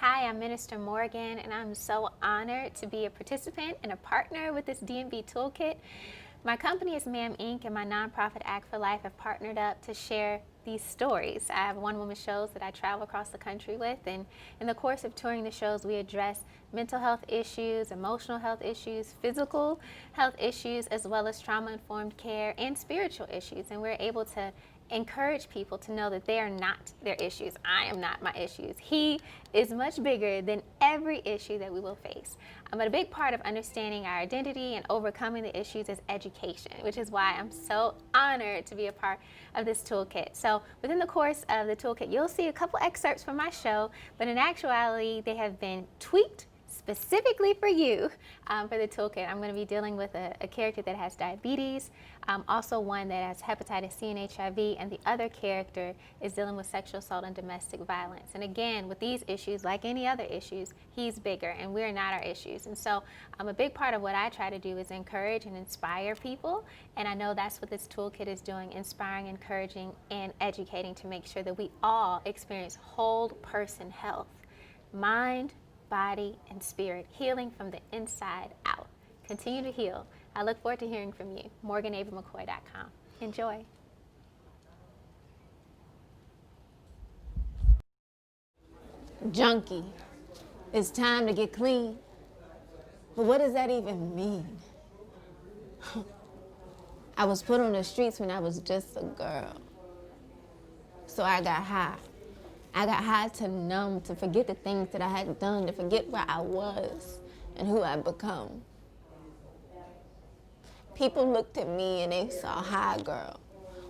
Hi, I'm Minister Morgan, and I'm so honored to be a participant and a partner with this D&B Toolkit. My company is MAM Inc. and my nonprofit Act for Life have partnered up to share these stories. I have one-woman shows that I travel across the country with, and in the course of touring the shows, we address mental health issues, emotional health issues, physical health issues, as well as trauma-informed care and spiritual issues, and we're able to encourage people to know that they are not their issues. I am not my issues. He is much bigger than every issue that we will face. But a big part of understanding our identity and overcoming the issues is education, which is why I'm so honored to be a part of this toolkit. So within the course of the toolkit, you'll see a couple excerpts from my show, but in actuality, they have been tweaked specifically for you for the toolkit. I'm going to be dealing with a character that has diabetes, also one that has hepatitis C and HIV, and the other character is dealing with sexual assault and domestic violence. And again, with these issues, like any other issues, he's bigger and we're not our issues. And so a big part of what I try to do is encourage and inspire people, and I know that's what this toolkit is doing, inspiring, encouraging, and educating to make sure that we all experience whole person health, mind, body, and spirit, healing from the inside out. Continue to heal. I look forward to hearing from you. MorganAveryMcCoy.com. Enjoy. Junkie. It's time to get clean. But what does that even mean? I was put on the streets when I was just a girl. So I got high. I got high to numb, to forget the things that I had done, to forget where I was and who I'd become. People looked at me and they saw high girl,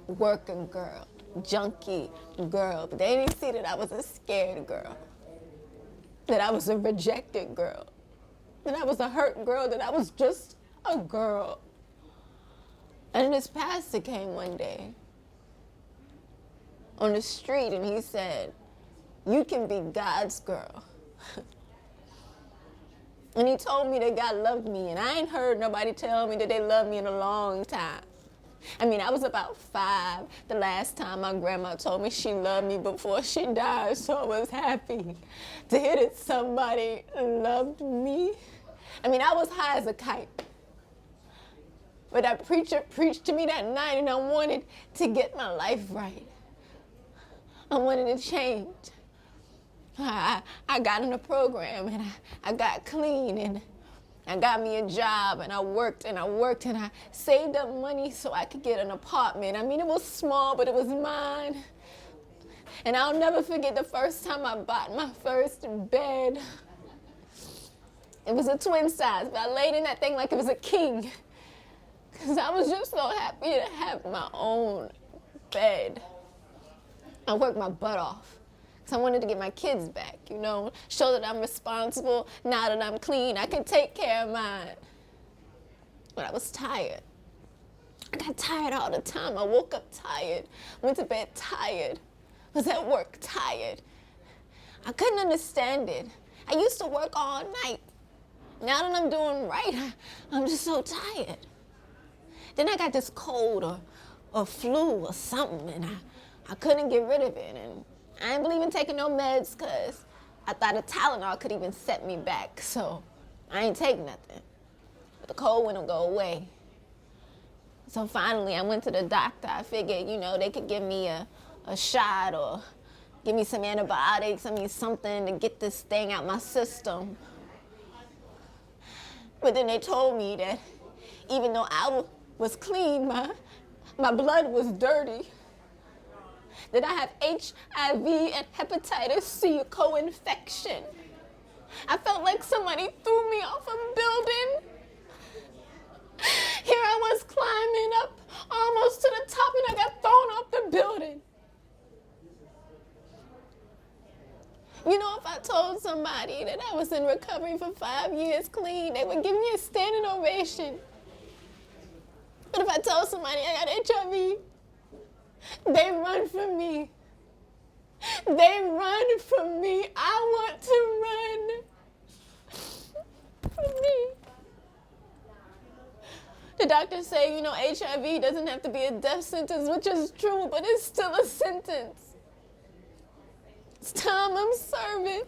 working girl, junkie girl, but they didn't see that I was a scared girl, that I was a rejected girl, that I was a hurt girl, that I was just a girl. And this pastor came one day on the street and he said, "You can be God's girl." And he told me that God loved me, and I ain't heard nobody tell me that they love me in a long time. I mean, I was about 5 the last time my grandma told me she loved me before she died, so I was happy to hear that somebody loved me. I mean, I was high as a kite. But that preacher preached to me that night, and I wanted to get my life right. I wanted to change. I got in a program and I got clean and I got me a job and I worked and I saved up money so I could get an apartment. I mean, it was small, but it was mine. And I'll never forget the first time I bought my first bed. It was a twin size, but I laid in that thing like it was a king. Because I was just so happy to have my own bed. I worked my butt off. So I wanted to get my kids back, you know, show that I'm responsible. Now that I'm clean, I can take care of mine. But I was tired. I got tired all the time. I woke up tired, went to bed tired, was at work tired. I couldn't understand it. I used to work all night. Now that I'm doing right, I'm just so tired. Then I got this cold or flu or something, and I couldn't get rid of it. And I didn't believe in taking no meds because I thought a Tylenol could even set me back, so I ain't take nothing. But the cold wouldn't go away. So finally, I went to the doctor. I figured, you know, they could give me a shot or give me some antibiotics, something to get this thing out my system. But then they told me that even though I was clean, my blood was dirty. That I have HIV and hepatitis C co-infection. I felt like somebody threw me off a building. Here I was climbing up almost to the top and I got thrown off the building. You know, if I told somebody that I was in recovery for 5 years clean, they would give me a standing ovation. But if I told somebody I got HIV, they run from me. They run from me. I want to run from me. The doctors say, you know, HIV doesn't have to be a death sentence, which is true, but it's still a sentence. It's time I'm serving.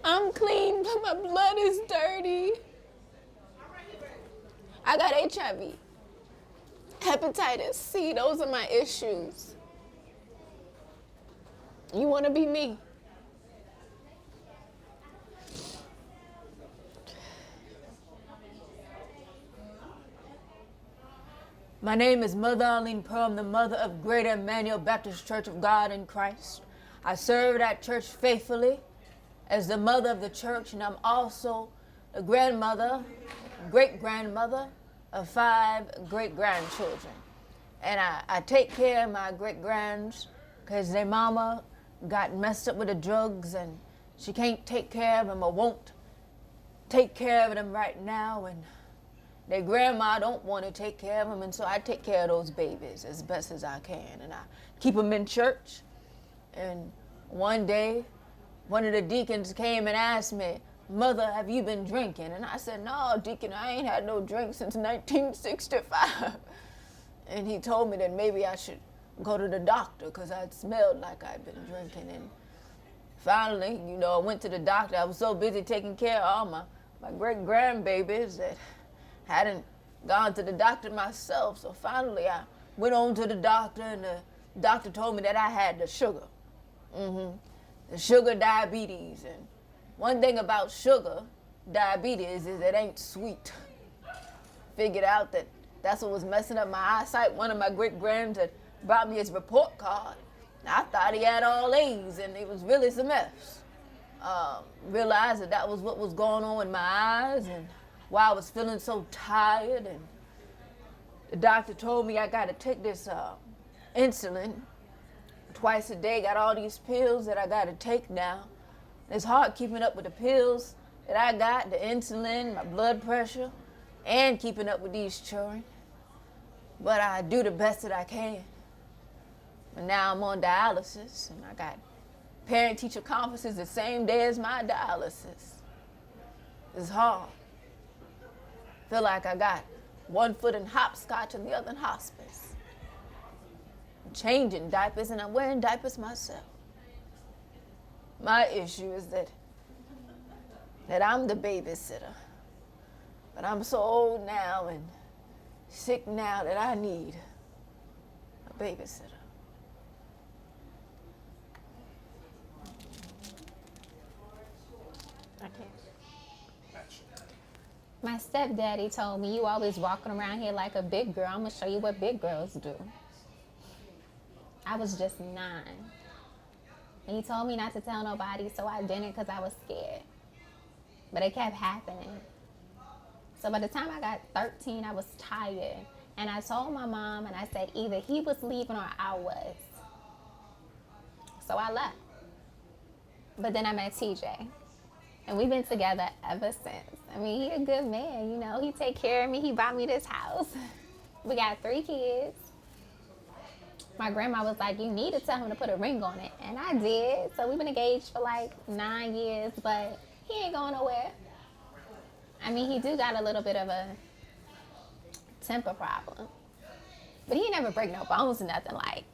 I'm clean, but my blood is dirty. I got HIV, hepatitis C. Those are my issues. You want to be me? My name is Mother Arlene Pearl. I'm the mother of Greater Emmanuel Baptist Church of God in Christ. I serve that church faithfully as the mother of the church, and I'm also the grandmother, great-grandmother of 5 great-grandchildren. And I take care of my great-grands because their mama got messed up with the drugs and she can't take care of them or won't take care of them right now. And their grandma don't want to take care of them, and so I take care of those babies as best as I can. And I keep them in church. And one day, one of the deacons came and asked me, "Mother, have you been drinking?" And I said, "No, deacon, I ain't had no drink since 1965. And he told me that maybe I should go to the doctor because I smelled like I'd been drinking. And finally, I went to the doctor. I was so busy taking care of all my great-grandbabies that hadn't gone to the doctor myself. So finally I went on to the doctor, and the doctor told me that I had the sugar. The sugar diabetes. And one thing about sugar diabetes is it ain't sweet. Figured out that that's what was messing up my eyesight. One of my great-grands had brought me his report card. I thought he had all A's, and it was really some F's. Realized that was what was going on with my eyes, and why I was feeling so tired. And the doctor told me I got to take this insulin twice a day. Got all these pills that I got to take now. It's hard keeping up with the pills that I got, the insulin, my blood pressure, and keeping up with these children. But I do the best that I can. And now I'm on dialysis, and I got parent-teacher conferences the same day as my dialysis. It's hard. Feel like I got one foot in hopscotch and the other in hospice. I'm changing diapers, and I'm wearing diapers myself. My issue is that I'm the babysitter. But I'm so old now and sick now that I need a babysitter. My stepdaddy told me, "You always walking around here like a big girl. I'm going to show you what big girls do." I was just 9. And he told me not to tell nobody, so I didn't because I was scared. But it kept happening. So by the time I got 13, I was tired. And I told my mom, and I said either he was leaving or I was. So I left. But then I met TJ. And we've been together ever since. I mean, he a good man, He take care of me. He bought me this house. We got 3 kids. My grandma was like, "You need to tell him to put a ring on it." And I did. So we've been engaged for like 9 years, but he ain't going nowhere. I mean, he do got a little bit of a temper problem. But he never break no bones or nothing. Like,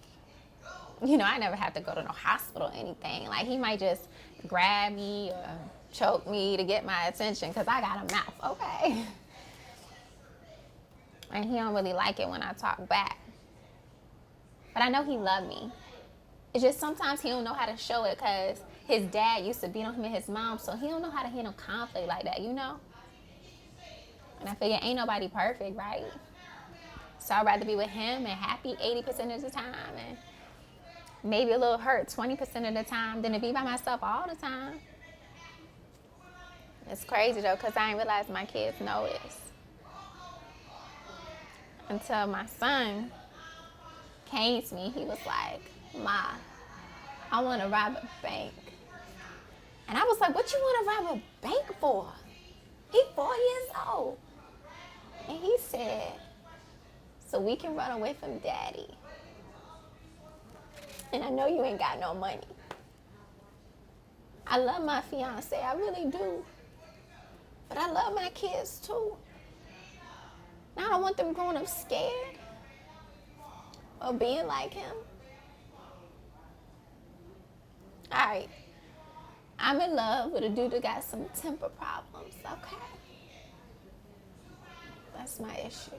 I never have to go to no hospital or anything. Like, he might just grab me or choke me to get my attention because I got a mouth, okay? And he don't really like it when I talk back. But I know he love me. It's just sometimes he don't know how to show it because his dad used to beat on him and his mom, so he don't know how to handle conflict like that, And I figure ain't nobody perfect, right? So I'd rather be with him and happy 80% of the time and maybe a little hurt 20% of the time than to be by myself all the time. It's crazy though, because I didn't realize my kids know this. Until my son came to me, he was like, "Ma, I want to rob a bank." And I was like, "What you want to rob a bank for? He's 4 years old." And he said, "So we can run away from Daddy. And I know you ain't got no money." I love my fiance, I really do. But I love my kids too. And I don't want them growing up scared or being like him. All right. I'm in love with a dude that got some temper problems, okay? That's my issue.